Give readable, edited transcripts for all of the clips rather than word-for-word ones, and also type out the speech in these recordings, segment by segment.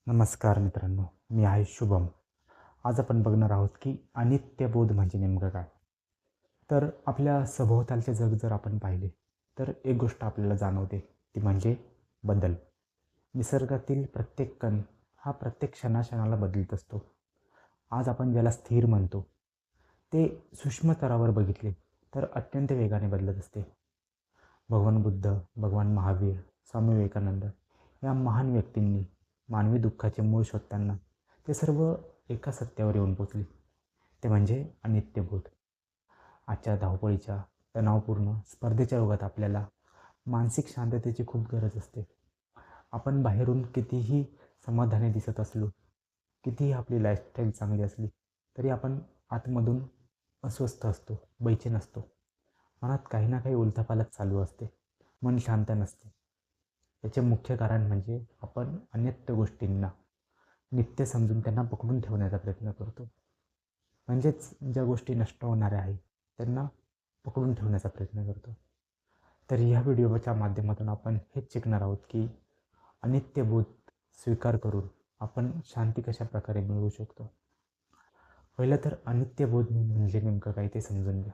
नमस्कार मित्रांनो, मी आहे शुभम. आज आपण बघणार आहोत की अनित्यबोध म्हणजे नेमकं काय? तर आपल्या सभोवतालचे जग जर आपण पाहिले, तर एक गोष्ट आपल्याला जाणवते, ती म्हणजे बदल. निसर्गातील प्रत्येक कण हा प्रत्येक क्षणाक्षणाला बदलत असतो. आज आपण ज्याला स्थिर म्हणतो, ते सूक्ष्म स्तरावर बघितले तर अत्यंत वेगाने बदलत असते. भगवान बुद्ध, भगवान महावीर, स्वामी विवेकानंद या महान व्यक्तींनी मानवी दुःखाचे मूळ शोधताना ते सर्व एका सत्यावर येऊन पोचले. ते म्हणजे अनित्यबोध. आजच्या धावपळीच्या, तणावपूर्ण, स्पर्धेच्या युगात आपल्याला मानसिक शांततेची खूप गरज असते. आपण बाहेरून कितीही समाधानी दिसत असलो, कितीही आपली लाईफस्टाईल चांगली असली, तरी आपण आतमधून अस्वस्थ असतो, बैचेन असतो. मनात काही ना काही उलथापालथ चालू असते. मन शांत नसते. याचे मुख्य कारण म्हणजे आपण अनित्य गोष्टींना नित्य समजून त्यांना पकडून ठेवण्याचा प्रयत्न करतो. म्हणजेच ज्या गोष्टी नष्ट होणाऱ्या आहेत त्यांना पकडून ठेवण्याचा प्रयत्न करतो. तर ह्या व्हिडिओच्या माध्यमातून आपण हेच शिकणार आहोत की अनित्यबोध स्वीकार करून आपण शांती कशा प्रकारे मिळवू शकतो. पहिलं तर अनित्यबोध म्हणजे नेमकं काय ते समजून घ्या.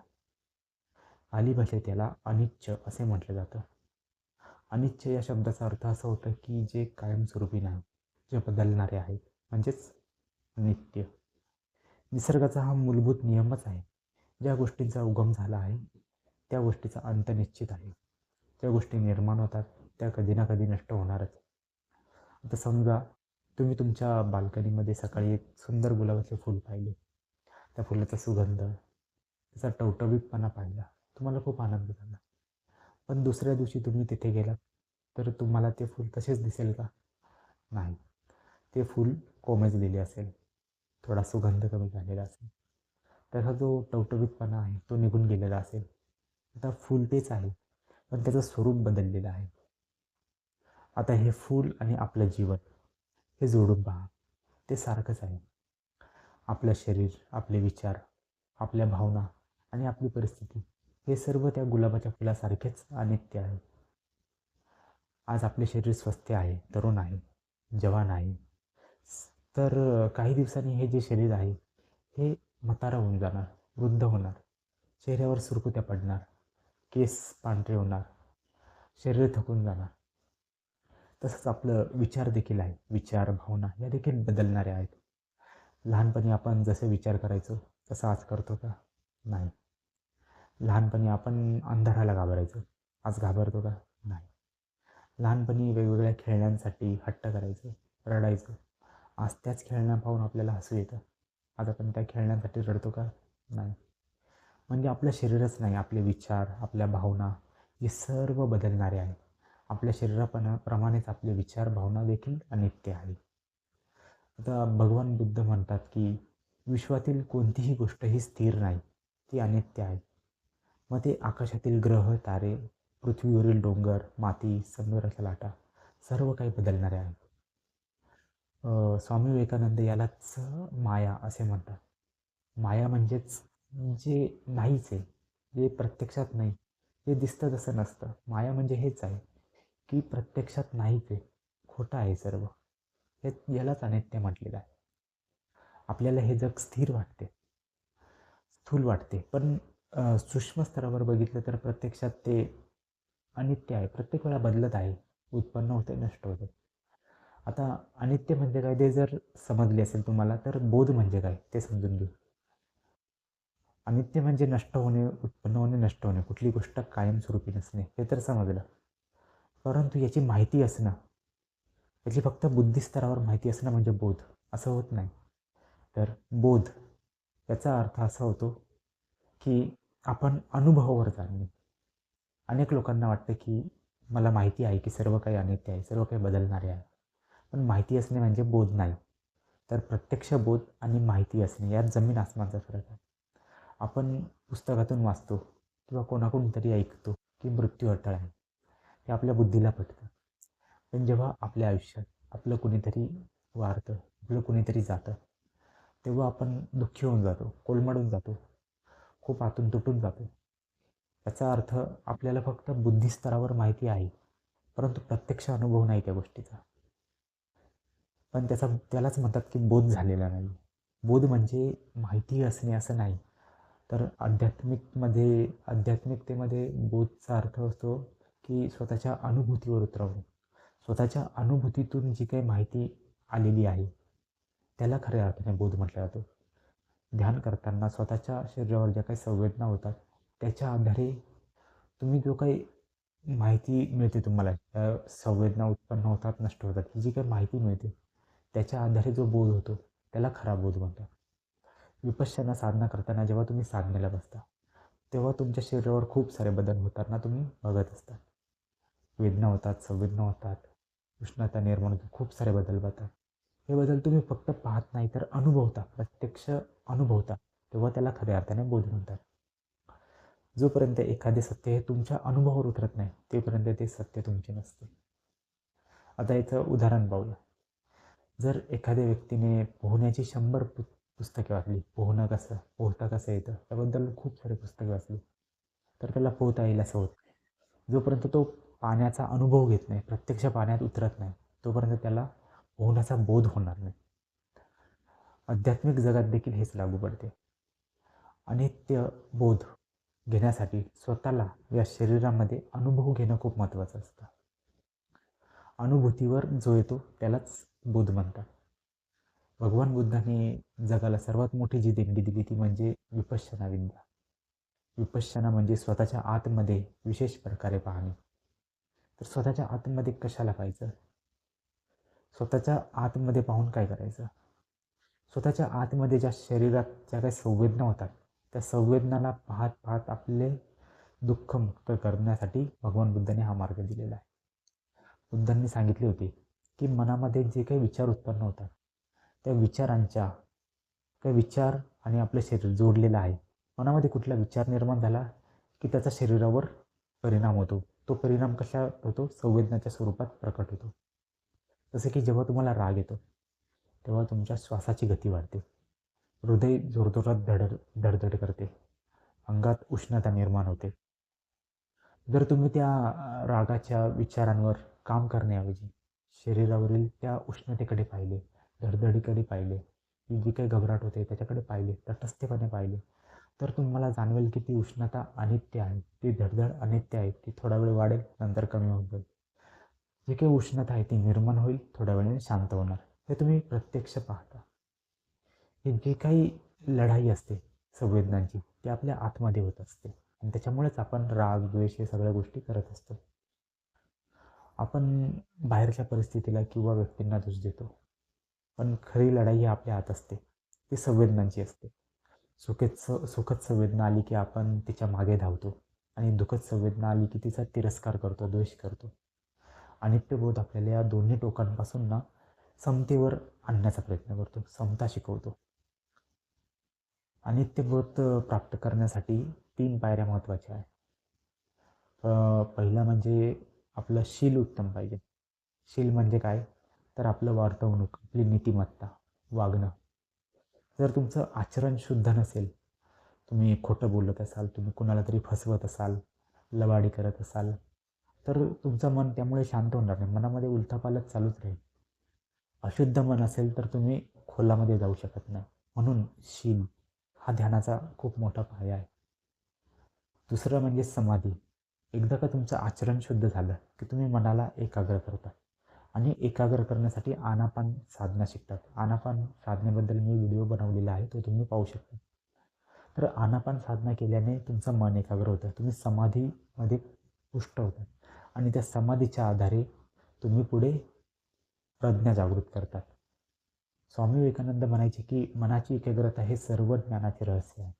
पाली भाषेत याला अनिच्च असे म्हटलं जातं. अनिच्च या शब्दाचा अर्थ असा होता की जे कायमस्वरूपी नाही, जे बदलणारे आहेत, म्हणजेच नित्य. निसर्गाचा हा मूलभूत नियमच आहे. ज्या गोष्टींचा उगम झाला आहे त्या गोष्टीचा अंत निश्चित आहे. ज्या गोष्टी निर्माण होतात त्या कधी ना कधी नष्ट होणारच. आता समजा तुम्ही तुमच्या बाल्कनीमध्ये सकाळी एक सुंदर गुलाबाचे फूल पाहिले. त्या फुलाचा सुगंध, त्याचा टवटवीतपणा पाहिला, तुम्हाला खूप आनंद झाला. पण दुसऱ्या दिवशी तुम्ही तिथे गेलात तर तुम्हाला ते फूल तसेच दिसेल का? नाही. ते फूल कोमेजलेले असेल, थोडा सुगंध कमी झालेला असेल, त्याचा जो टवटवीतपणा आहे तो निघून गेलेला असेल. आता फूल तेच आहे, पण त्याचं स्वरूप बदललेलं आहे. आता हे फूल आणि आपलं जीवन हे जोडून पहा, ते सारखंच आहे. आपलं शरीर, आपले विचार, आपल्या भावना आणि आपली परिस्थिती हे सर्व त्या गुलाबाच्या फुलासारखेच अनित्य आहे. आज आपले शरीर स्वस्थ आहे, तरुण आहे, जवान आहे. तर काही दिवसांनी हे जे शरीर आहे हे म्हातारा होऊन जाणार, वृद्ध होणार, चेहऱ्यावर सुरकुत्या पडणार, केस पांढरे होणार, शरीर थकून जाणार. तसंच आपलं विचार देखील आहे. विचार, भावना या देखील बदलणाऱ्या आहेत. लहानपणी आपण जसे विचार करायचो तसं आज करतो का? नाही. लहानपणी आपण अंधाराला घाबरायचो, आज घाबरतो का? नाही. लहानपणी वेगवेगळ्या खेळण्यांसाठी हट्ट करायचो, रडायचो, आज त्याच खेळण्या पाहून आपल्याला हसू येतं. आज आपण त्या खेळण्यासाठी रडतो का? नाही. म्हणजे आपलं शरीरच नाही, आपले विचार, आपल्या भावना हे सर्व बदलणारे आहेत. आपल्या शरीराप्रमाणेच आपले विचार, भावना देखील अनित्य आहे. आता भगवान बुद्ध म्हणतात की विश्वातील कोणतीही गोष्ट ही स्थिर नाही, ती अनित्य आहे. मग ते आकाशातील ग्रह, तारे, पृथ्वीवरील डोंगर, माती, समुद्राच्या लाटा सर्व काही बदलणारे आहेत. स्वामी विवेकानंद यालाच माया असे म्हणतात. माया म्हणजेच जे नाहीच आहे, जे प्रत्यक्षात नाही, जे दिसतं तसं नसतं. माया म्हणजे हेच आहे की प्रत्यक्षात नाहीच आहे, खोटं आहे सर्व. हे यालाच अनित्य म्हटलेलं आहे. आपल्याला हे जग स्थिर वाटते, स्थूल वाटते, पण सूक्ष्म स्तरावर बघितलं तर प्रत्यक्षात ते अनित्य आहे. प्रत्येक वेळा बदलत आहे, उत्पन्न होते, नष्ट होते. आता अनित्य म्हणजे काय ते जर समजले असेल तुम्हाला, तर बोध म्हणजे काय ते समजून घेऊ. अनित्य म्हणजे नष्ट होणे, उत्पन्न होणे, नष्ट होणे, कुठली गोष्ट कायमस्वरूपी नसणे हे तर समजलं. परंतु याची माहिती असणं, याची फक्त बुद्धिस्तरावर माहिती असणं म्हणजे बोध असं होत नाही. तर बोध याचा अर्थ असा होतो की आपण अनुभवावर जाणणे. अनेक लोकांना वाटतं की मला माहिती आहे की सर्व काही अनित्य आहे, सर्व काही बदलणारे आहे. पण माहिती असणे म्हणजे बोध नाही. तर प्रत्यक्ष बोध आणि माहिती असणे यात जमीन आसमानचा फरक आहे. आपण पुस्तकातून वाचतो किंवा कोणाकडून तरी ऐकतो की मृत्यू अटळ आहे, हे आपल्या बुद्धीला पटतं. पण जेव्हा आपल्या आयुष्यात आपलं कुणीतरी वारतं, आपलं कुणीतरी जातं, तेव्हा आपण दुःखी होऊन जातो, कोलमडून जातो, खूप आतून तुटून जातो. याचा अर्थ आपल्याला फक्त बुद्धिस्तरावर माहिती आहे, परंतु प्रत्यक्ष अनुभव नाही त्या गोष्टीचा. पण त्यालाच म्हणतात की बोध झालेला नाही. बोध म्हणजे माहिती असणे असं नाही. तर आध्यात्मिकतेमध्ये बोधचा अर्थ असतो की स्वतःच्या अनुभूतीवर उतरवणे. स्वतःच्या अनुभूतीतून जी काही माहिती आलेली आहे त्याला खऱ्या अर्थाने बोध म्हटला जातो. ध्यान करताना स्वतःच्या शरीरावर ज्या काही संवेदना होतात त्याच्या आधारे तुम्ही जो काही माहिती मिळते तुम्हाला, त्या संवेदना उत्पन्न होतात, नष्ट होतात, ही जी काही माहिती मिळते त्याच्या आधारे जो बोध होतो त्याला खरा बोध म्हणतात. विपश्यना साधना करताना जेव्हा तुम्ही साधनेला बसता तेव्हा तुमच्या शरीरावर खूप सारे बदल होताना तुम्ही बघत असता. वेदना होतात, संवेदना होतात, उष्णता निर्माण होते, खूप सारे बदल होतात. हे बदल तुम्ही फक्त पाहत नाही तर अनुभवता, प्रत्यक्ष अनुभवता, तेव्हा त्याला खऱ्या अर्थाने बोध म्हणतात. जोपर्यंत एखादे सत्य हे तुमच्या अनुभवावर उतरत नाही तेपर्यंत ते सत्य तुमचे नसते. आता याचं उदाहरण पाहूया. जर एखाद्या व्यक्तीने पोहण्याची 100 पुस्तके वाचली, पोहता कसं येतं त्याबद्दल खूप सारे पुस्तके वाचली, तर त्याला पोहता येईल असं होत नाही. जोपर्यंत तो पाण्याचा अनुभव घेत नाही, प्रत्यक्ष पाण्यात उतरत नाही, तोपर्यंत त्याला पोहण्याचा बोध होणार नाही. आध्यात्मिक जगात देखील हेच लागू पडते. अनित्य बोध घेण्यासाठी स्वतःला या शरीरामध्ये अनुभव घेणं खूप महत्त्वाचं असतं. अनुभूतीवर जो येतो त्यालाच बोध म्हणतात. भगवान बुद्धांनी जगाला सर्वात मोठी जी देणगी दिली ती म्हणजे विपश्यना विद्या. विपश्यना म्हणजे स्वतःच्या आतमध्ये विशेष प्रकारे पाहणे. तर स्वतःच्या आतमध्ये कशाला पाहायचं? स्वतःच्या आतमध्ये पाहून काय करायचं? स्वतःच्या आतमध्ये ज्या शरीरात ज्या काही संवेदना होतात त्या संवेदनाला पाहत पाहत आपले दुःख मुक्त करण्यासाठी भगवान बुद्धांनी हा मार्ग दिलेला आहे. बुद्धांनी सांगितले होते की मनामध्ये जे काही विचार उत्पन्न होतात त्या विचारांच्या काही विचार आणि आपलं शरीर जोडलेलं आहे. मनामध्ये कुठला विचार निर्माण झाला की त्याचा शरीरावर परिणाम होतो. तो परिणाम कशा होतो? संवेदनाच्या स्वरूपात प्रकट होतो. जसं की जेव्हा तुम्हाला राग येतो तेव्हा तुमच्या श्वासाची गती वाढते, हृदय जोरजोरात धडधड करते, अंगात उष्णता निर्माण होते. जर तुम्ही त्या रागाच्या विचारांवर काम करण्याऐवजी शरीरावरील त्या उष्णतेकडे पाहिले, धडधडीकडे पाहिले, ती जी काही घबराट होते त्याच्याकडे पाहिले, तटस्थपणे पाहिले, तर तुम्हाला जाणवेल की ती उष्णता अनित्य आहे, ती धडधड अनित्य आहे, ती थोडा वेळ वाढेल नंतर कमी होऊन जाईल. जी काही उष्णता आहे ती निर्माण होईल, थोड्या वेळाने शांत होणार. हे तुम्ही प्रत्यक्ष पाहता. ही जी काही लढाई असते संवेदनांची ती आपल्या आतमध्ये होत असते आणि त्याच्यामुळेच आपण राग, द्वेष हे सगळ्या गोष्टी करत असतो. आपण बाहेरच्या परिस्थितीला किंवा व्यक्तींना दोष देतो, पण खरी लढाई ही आपल्या आत असते, ती संवेदनांची असते. सुखद संवेदना आली की आपण तिच्या मागे धावतो आणि दुःखद संवेदना आली की तिचा तिरस्कार करतो, द्वेष करतो. अनित्यबोध आपल्याला या दोन्ही टोकांपासून समतेवर आणण्याचा प्रयत्न करतो, समता शिकवतो. अनित्यबोध प्राप्त करण्यासाठी 3 पायऱ्या महत्त्वाच्या आहेत. पहिला म्हणजे आपलं शील उत्तम पाहिजे. शील म्हणजे काय? तर आपलं वर्तवणूक, आपली नीतिमत्ता, वागणं. जर तुमचं आचरण शुद्ध नसेल, तुम्ही खोटं बोलत असाल, तुम्ही कुणाला तरी फसवत असाल, लबाडी करत असाल, तर तुमचं मन त्यामुळे शांत होणार नाही. मनामध्ये उलथापालथ चालूच राहील. अशुद्ध मन असेल तर तुम्ही खोलामध्ये जाऊ शकत नाही. म्हणून शील हा ध्यानाचा खूप मोठा पाया आहे. दुसरं म्हणजे समाधी. एकदा का तुमचं आचरण शुद्ध झालं की तुम्ही मनाला एकाग्र करता आणि एकाग्र करण्यासाठी आनापान साधना शिकतात. आनापान साधनेबद्दल मी व्हिडिओ बनवलेला आहे, तो तुम्ही पाहू शकता. तर आनापान साधना केल्याने तुमचं मन एकाग्र होतं, तुम्ही समाधीमध्ये पुष्ट होतात आणि त्या समाधीच्या आधारे तुम्ही पुढे प्रज्ञा जागृत करतात. स्वामी विवेकानंद म्हणायचे की मनाची एकाग्रता हे सर्व ज्ञानाचे रहस्य आहे.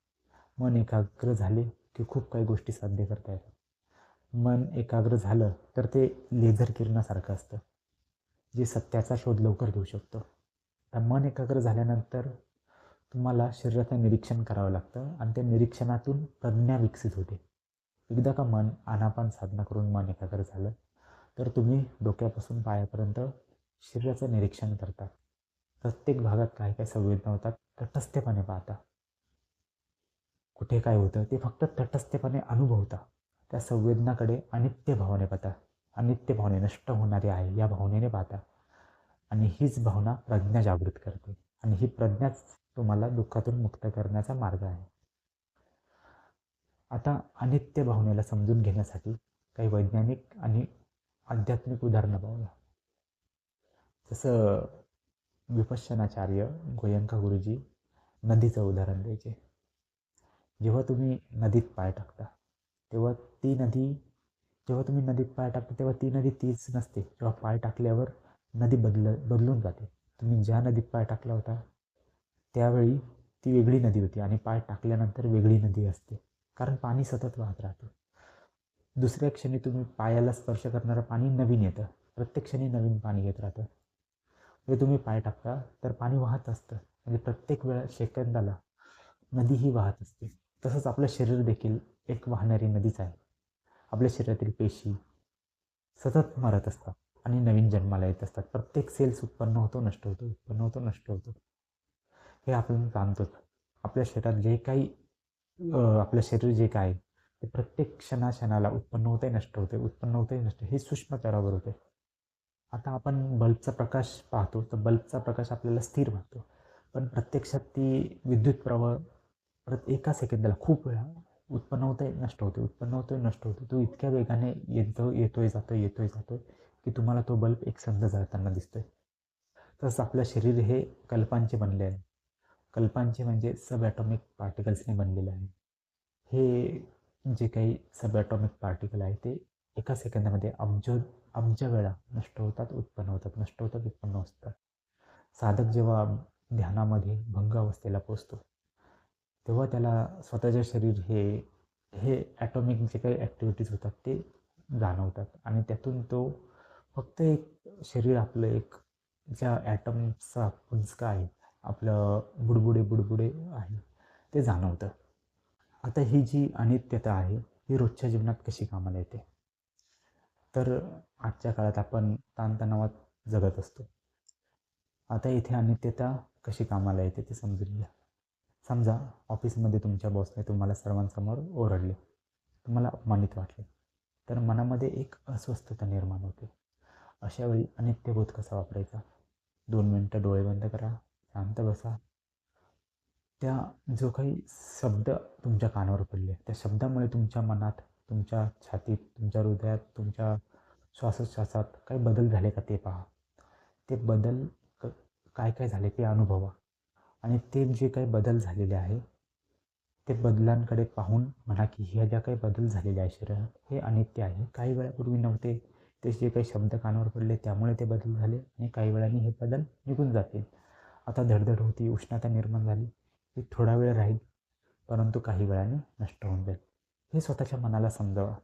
मन एकाग्र झाले की खूप काही गोष्टी साध्य करता येतात. मन एकाग्र झालं तर ते लेझर किरणासारखं असतं, जे सत्याचा शोध लवकर घेऊ शकतो. तर मन एकाग्र झाल्यानंतर तुम्हाला शरीराचं निरीक्षण करावं लागतं आणि त्या निरीक्षणातून प्रज्ञा विकसित होते. एकदा का आनापान साधना करून मन एकाग्र झालं तर तुम्ही डोक्यापासून पायापर्यंत शरीराचं निरीक्षण करता. प्रत्येक भागात काय काय संवेदना होतात तटस्थपणे पाहता. कुठे काय होतं ते फक्त तटस्थपणे अनुभवता. त्या संवेदनाकडे अनित्य भावने पाहता, अनित्य भावने, नष्ट होणारे आहे या भावनेने पाहता. आणि हीच भावना प्रज्ञा जागृत करते आणि ही प्रज्ञाच तुम्हाला दुःखातून मुक्त करण्याचा मार्ग आहे. आता अनित्य भावनेला समजून घेण्यासाठी काही वैज्ञानिक आणि आध्यात्मिक उदाहरणं पाहूया. जसं विपश्यनाचार्य गोयंका गुरुजी नदीचं उदाहरण द्यायचे. जेव्हा तुम्ही नदीत पाय टाकता तेव्हा ती नदी जेव्हा तुम्ही नदीत पाय टाकता तेव्हा ती नदी तीच नसते. जेव्हा पाय टाकल्यावर नदी बदलून जाते. तुम्ही ज्या नदीत पाय टाकला होता त्यावेळी ती वेगळी नदी होती आणि पाय टाकल्यानंतर वेगळी नदी असते, कारण पाणी सतत वाहत राहतं. दुसऱ्या क्षणी तुम्ही पायाला स्पर्श करणारं पाणी नवीन येतं, प्रत्येक क्षणी नवीन पाणी येत राहतं. म्हणजे तुम्ही पाय टाकता तर पाणी वाहत असतं, म्हणजे प्रत्येक वेळा सेकंदाला नदी ही वाहत असते. तसंच आपलं शरीर देखील एक वाहणारी नदीच आहे. आपल्या शरीरातील पेशी सतत मरत असतात आणि नवीन जन्माला येत असतात. प्रत्येक सेल्स उत्पन्न होतो, नष्ट होतो, उत्पन्न होतो, नष्ट होतो. हे आपण जाणतोच. आपल्या शरीरात जे काही आपलं शरीर जे काय ते प्रत्येक क्षणाला उत्पन्न होते, नष्ट होते, उत्पन्न होते, नष्ट, हे सूक्ष्म स्तरावर होते. आता आपण बल्बचा प्रकाश पाहतो तर बल्बचा प्रकाश आपल्याला स्थिर वाटतो, पण प्रत्यक्षात ती विद्युत प्रवाह एका सेकंदाला खूप वेळा उत्पन्न होते, नष्ट होते, उत्पन्न होतोय, नष्ट होतो. तो इतक्या वेगाने येतोय जातोय की तुम्हाला तो बल्ब एकसंध जळताना दिसतोय. तसंच आपलं शरीर हे कल्पांचे बनले आहे. कल्पांचे म्हणजे सब ॲटॉमिक पार्टिकल्सने बनलेले आहे. हे जे काही सब ॲटॉमिक पार्टिकल आहे ते एका सेकंदामध्ये अब्ज वेळा नष्ट होतात, उत्पन्न होतात, नष्ट होतात, उत्पन्न होतात. साधक जेव्हा ध्यानामध्ये भंग अवस्थेला पोचतो तेव्हा त्याला स्वतःचे शरीर हे ॲटॉमिक जे काही ॲक्टिव्हिटीज होतात ते जाणवतात आणि त्यातून तो फक्त एक शरीर आपलं एक ज्या ॲटमचा पुंजका आहे, आपलं बुडबुडे आहे ते जाणवतं. आता ही जी अनित्यता आहे ही रोजच्या जीवनात कशी कामाला येते? तर आजच्या काळात आपण ताणतणावात जगत असतो. आता इथे अनित्यता कशी कामाला येते ते समजून घ्या. समजा ऑफिसमध्ये तुमच्या बॉसने तुम्हाला सर्वांसमोर ओरडले, तुम्हाला अपमानित वाटले, तर मनामध्ये एक अस्वस्थता निर्माण होते. अशा वेळी अनित्यबोध कसा वापरायचा? 2 मिनटं डोळे बंद करा, शांत बसा. त्या जो काही शब्द तुमच्या कानावर पडले त्या शब्दामुळे तुमच्या मनात, तुमच्या छातीत, तुमच्या हृदयात, तुमच्या श्वासोच्छ्वासात काही बदल झाले का ते पहा. ते बदल काय काय झाले ते अनुभवा आणि ते जे काही बदल झालेले आहे ते बदलांकडे पाहून म्हणा की ह्या ज्या काही बदल झालेले आहे शरीरात हे अनित्य आहे. काही वेळापूर्वी नव्हते, ते जे काही शब्द कानावर पडले त्यामुळे ते बदल झाले आणि काही वेळाने हे बदल निघून जातील. आता धडधड होती, उष्णता निर्माण झाली, ती थोडा वेळ राहील परंतु काही वेळाने नष्ट होऊन जाईल. हे स्वतःच्या मनाला समजावा.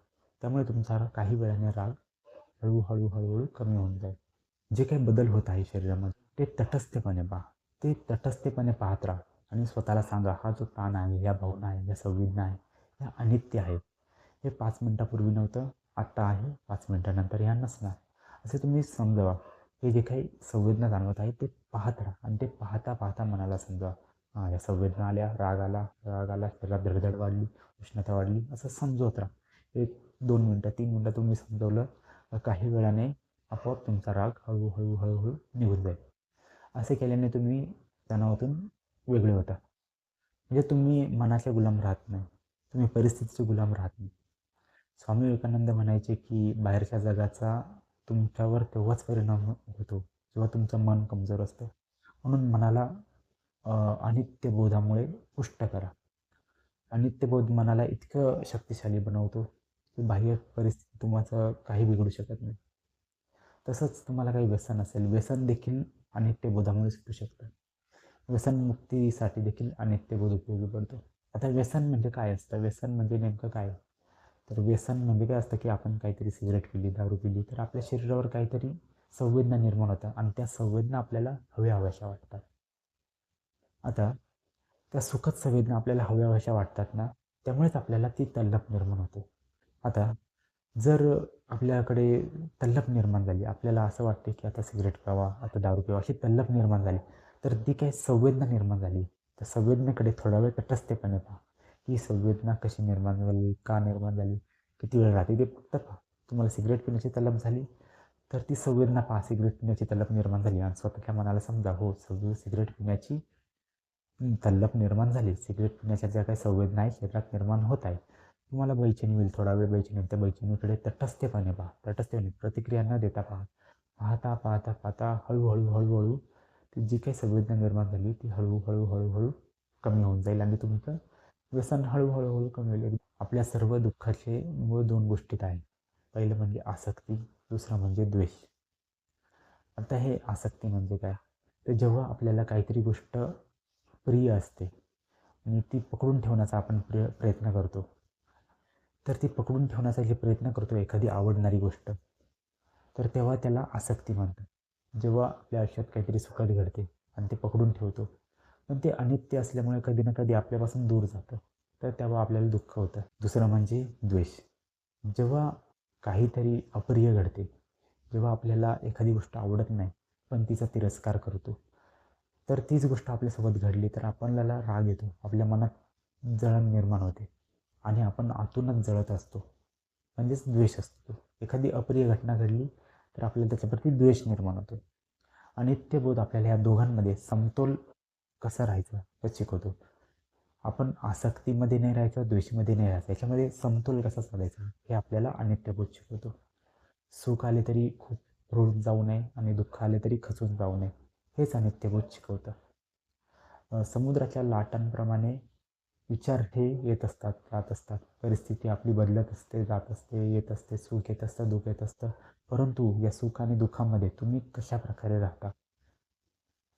त्यामुळे तुमचा काही वेळाने राग हळूहळू कमी होऊन जाईल. जे काही बदल होत आहे शरीरामध्ये ते तटस्थपणे पहा. ते तटस्थपणे पाहत राहा आणि स्वतःला सांगा, हा जो ताण आहे, ह्या भावना आहे, ह्या संवेदना आहे, ह्या अनित्य आहेत. हे 5 मिनिटापूर्वी नव्हतं, आत्ता आहे, 5 मिनिटानंतर ह्या नसणार. असे तुम्ही समजावा. हे जे काही संवेदना जाणवत आहे ते पाहत राहा आणि ते पाहता पाहता मनाला समजावा, हां, या संवेदना आल्या, राग आला, शरीरात धडधड वाढली, उष्णता वाढली, असं समजवत राहा. 1, 2 मिनटं, 3 मिनटं तुम्ही समजवलं तर काही वेळाने आपोआप तुमचा राग हळूहळू निघून जाईल. असे केल्याने तुम्ही तणावातून वेगळे होता. म्हणजे तुम्ही मनाचे गुलाम राहत नाही, तुम्ही परिस्थितीचे गुलाम राहत नाही. स्वामी विवेकानंद म्हणायचे की बाहेरच्या जगाचा तुमच्यावर तेव्हाच परिणाम होतो जेव्हा तुमचं मन कमजोर असतं. म्हणून मनाला अनित्यबोधामुळे पुष्ट करा. अनित्यबोध मनाला इतकं शक्तिशाली बनवतो की बाह्य परिस्थिती तुम्हाला काही बिघडू शकत नाही. तसंच तुम्हाला काही व्यसन असेल, व्यसन देखील अनित्यबोधामुळे सुटू शकतं. व्यसनमुक्तीसाठी देखील अनित्यबोध उपयोगी पडतो. आता व्यसन म्हणजे काय असतं? व्यसन म्हणजे नेमकं काय? तर व्यसन म्हणजे काय असतं की आपण काहीतरी सिगरेट पिली, दारू पिली तर आपल्या शरीरावर काहीतरी संवेदना निर्माण होतात आणि त्या संवेदना आपल्याला हव्याशा वाटतात. आता त्या सुखद संवेदना आपल्याला हव्याशा वाटतात ना, त्यामुळेच आपल्याला ती तल्लफ निर्माण होते. आता जर आपल्याकडे तल्लफ निर्माण झाली, आपल्याला असं वाटते की आता सिगरेट प्यावा, आता दारू प्यावा, अशी तल्लफ निर्माण झाली, तर ती काही संवेदना निर्माण झाली, त्या संवेदनेकडे थोडा वेळ तटस्थपणे पहा. ही संवेदना कशी निर्माण झाली, का निर्माण झाली, किती वेळ राहते ते फक्त पहा. तुम्हाला सिगरेट पिण्याची तलफ झाली तर ती संवेदना पहा, सिगरेट पिण्याची तलप निर्माण झाली आणि स्वतःच्या मनाला समजा हो सिगरेट पिण्याची तलप निर्माण झाली, सिगरेट पिण्याच्या ज्या काही संवेदना आहेत शरीरात निर्माण होत आहे, तुम्हाला बेचैनी होईल, थोडा वेळ बेचैनी होईल. त्या बेचैनीकडे तटस्थपणे पहा, तटस्थपणे प्रतिक्रिया न देता पहा. पाहता पाहता पाहता हळूहळू हळूहळू ती जी काही संवेदना निर्माण झाली ती हळूहळू हळूहळू कमी होऊन जाईल आणि तुमचं व्यसन हळूहळू हळू कमी होईल. आपल्या सर्व दुःखाचे मूळ दोन गोष्टीत आहे. पहिलं म्हणजे आसक्ती, दुसरं म्हणजे द्वेष. आता हे आसक्ती म्हणजे काय, तर जेव्हा आपल्याला काहीतरी गोष्ट प्रिय असते आणि ती पकडून ठेवण्याचा आपण प्रयत्न करतो, तर ती पकडून ठेवण्याचा जे प्रयत्न करतो एखादी आवडणारी गोष्ट, तर तेव्हा त्याला आसक्ती म्हणतात. जेव्हा आपल्या आयुष्यात काहीतरी सुखद घडते आणि ते पकडून ठेवतो, पण ते अनित्य असल्यामुळे कधी ना कधी आपल्यापासून दूर जातं, तर तेव्हा आपल्याला दुःख होतं. दुसरं म्हणजे द्वेष. जेव्हा काहीतरी अप्रिय घडते, जेव्हा आपल्याला एखादी गोष्ट आवडत नाही पण तिचा तिरस्कार करतो, तर तीच गोष्ट आपल्यासोबत घडली तर आपल्याला राग येतो, आपल्या मनात जळण निर्माण होते आणि आपण आतूनच जळत असतो, म्हणजेच द्वेष असतो. एखादी अप्रिय घटना घडली तर आपल्याला त्याच्याप्रती द्वेष निर्माण होतो. अनित्यबोध आपल्याला या दोघांमध्ये समतोल कसं राहायचं हे शिकवतो. आपण आसक्तीमध्ये नाही राहायचं, द्वेषामध्ये नाही राहायचं, याच्यामध्ये समतोल कसा साधायचा हे आपल्याला अनित्यबोध शिकवतो. सुख आले तरी खूप रुळून जाऊ नये आणि दुःख आले तरी खचून जाऊ नये, हेच अनित्यबोध शिकवतं. समुद्राच्या लाटांप्रमाणे विचार हे येत असतात, जात असतात. परिस्थिती आपली बदलत असते, जात असते, येत असते, सुख येत असतं, दुःख येत असतं. परंतु या सुख आणि दुःखामध्ये तुम्ही कशा प्रकारे राहता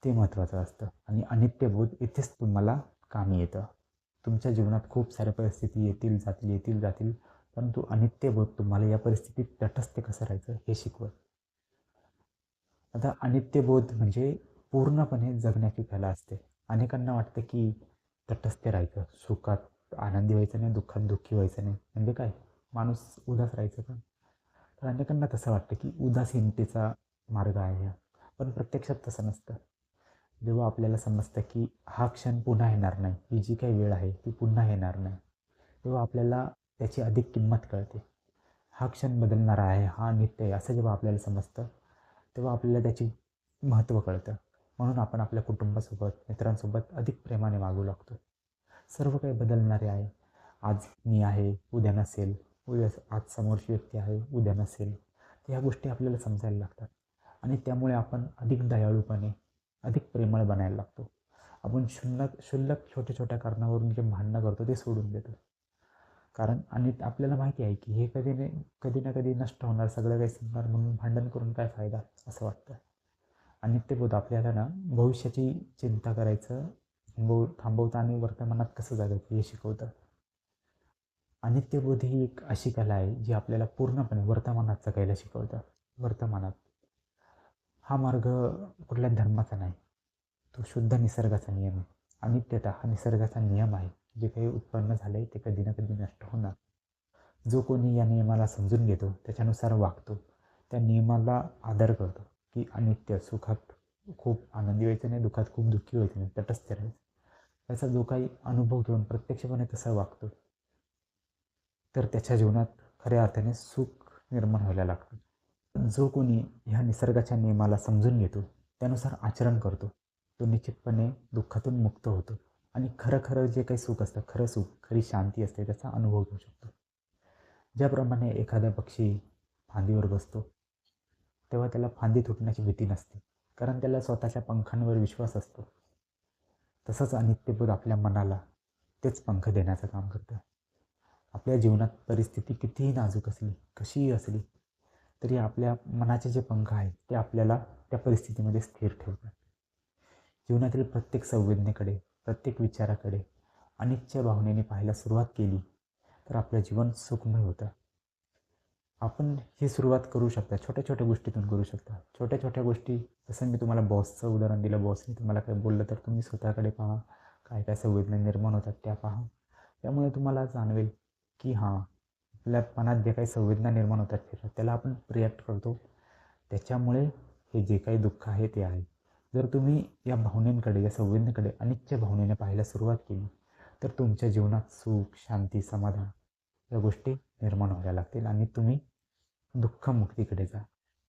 ते महत्त्वाचं असतं आणि अनित्यबोध इथेच तुम्हाला कामी येतं. तुमच्या जीवनात खूप साऱ्या परिस्थिती येतील जातील, येतील जातील, परंतु अनित्यबोध तुम्हाला या परिस्थितीत तटस्थ कसं राहायचं हे शिकवत. आता अनित्यबोध म्हणजे पूर्णपणे जगण्याची कला असते. अनेकांना वाटतं की तटस्थ राहायचं, सुखात आनंदी व्हायचं नाही, दुःखात दुःखी व्हायचं नाही, म्हणजे काय माणूस उदास राहायचं का. तर अनेकांना तसं वाटतं की उदासीनतेचा मार्ग आहे हा, पण प्रत्यक्षात तसं नसतं. जेव्हा आपल्याला समजतं की हा क्षण पुन्हा येणार नाही, ही जी काही वेळ आहे ती पुन्हा येणार नाही, तेव्हा आपल्याला त्याची अधिक किंमत कळते. हा क्षण बदलणारा आहे, हा नित्य आहे असं जेव्हा आपल्याला समजतं, तेव्हा आपल्याला त्याची महत्त्व कळतं. म्हणून आपण आपल्या कुटुंबासोबत, मित्रांसोबत अधिक प्रेमाने वागू लागतो. सर्व काही बदलणारे आहे. आज मी आहे, उद्या नसेल, आज समोरची व्यक्ती आहे, उद्या नसेल. तर ह्या गोष्टी आपल्याला समजायला लागतात आणि त्यामुळे आपण अधिक दयाळूपणे, अधिक प्रेमळ बनायला लागतो. आपण क्षुल्लक छोट्या छोट्या कारणावरून जे भांडणं करतो ते सोडून देतो. कारण आणि आपल्याला माहिती आहे की हे कधी ना कधी नष्ट होणार, सगळं काही संपणार, म्हणून भांडण करून काय फायदा असं वाटतं. आणि ते बोध आपल्याला ना भविष्याची चिंता करायचं थांबवतं आणि वर्तमानात कसं जगायचं हे शिकवतं. अनित्यबोध ही एक अशी कला आहे जी आपल्याला पूर्णपणे वर्तमानात जगायला शिकवतं. वर्तमानात हा मार्ग कुठल्या धर्माचा नाही, तो शुद्ध निसर्गाचा नियम आहे. अनित्यता हा निसर्गाचा नियम आहे. जे काही उत्पन्न झाले ते कधी ना कधी नष्ट होणार. जो कोणी या नियमाला समजून घेतो, त्याच्यानुसार वागतो, त्या नियमाला आदर करतो की अनित्य, सुखात खूप आनंदी व्हायचं नाही, दुःखात खूप दुःखी व्हायचं नाही, तटस्थ राहायचं, त्याचा जो काही अनुभव घेऊन प्रत्यक्षपणे तसा वागतो, तर त्याच्या जीवनात खऱ्या अर्थाने सुख निर्माण व्हायला लागतं. जो कोणी ह्या निसर्गाच्या नियमाला समजून घेतो, त्यानुसार आचरण करतो, तो निश्चितपणे दुःखातून मुक्त होतो आणि खरं खरं जे काही सुख असतं, खरं सुख, खरी शांती असते, त्याचा अनुभव घेऊ शकतो. ज्याप्रमाणे एखादा पक्षी फांदीवर बसतो, तेव्हा त्याला फांदी तुटण्याची भीती नसते, कारण त्याला स्वतःच्या पंखांवर विश्वास असतो. तसंच अनित्यबोध आपल्या मनाला तेच पंख देण्याचं काम करतं. आपल्या जीवनात परिस्थिती कितीही नाजूक असली, कशीही असली, तरी आपल्या मनाचे जे पंख आहेत ते आपल्याला त्या परिस्थितीमध्ये स्थिर ठेवतात. जीवनातील प्रत्येक संवेदनेकडे, प्रत्येक विचाराकडे अनिच्छा भावनेने पाहायला सुरुवात केली तर आपलं जीवन सुखमय होतं. आपण ही सुरुवात करू शकता, छोट्या छोट्या गोष्टीतून करू शकता. छोट्या छोट्या गोष्टी, जसं मी तुम्हाला बॉसचं उदाहरण दिलं, बॉसने तुम्हाला काही बोललं तर तुम्ही स्वतःकडे पहा, काय काय संवेदना निर्माण होतात त्या पहा. त्यामुळे तुम्हाला जाणवेल की हां, आपल्या मनात जे काही संवेदना निर्माण होतात त्याला आपण रिॲक्ट करतो, त्याच्यामुळे हे जे काही दुःख आहे ते आहे. जर तुम्ही या भावनेकडे, या संवेदनेकडे अनिच्छा भावनेने पाहायला सुरुवात केली तर तुमच्या जीवनात सुख, शांती, समाधान या गोष्टी निर्माण व्हायला लागतील आणि तुम्ही दुःखमुक्तीकडे जा.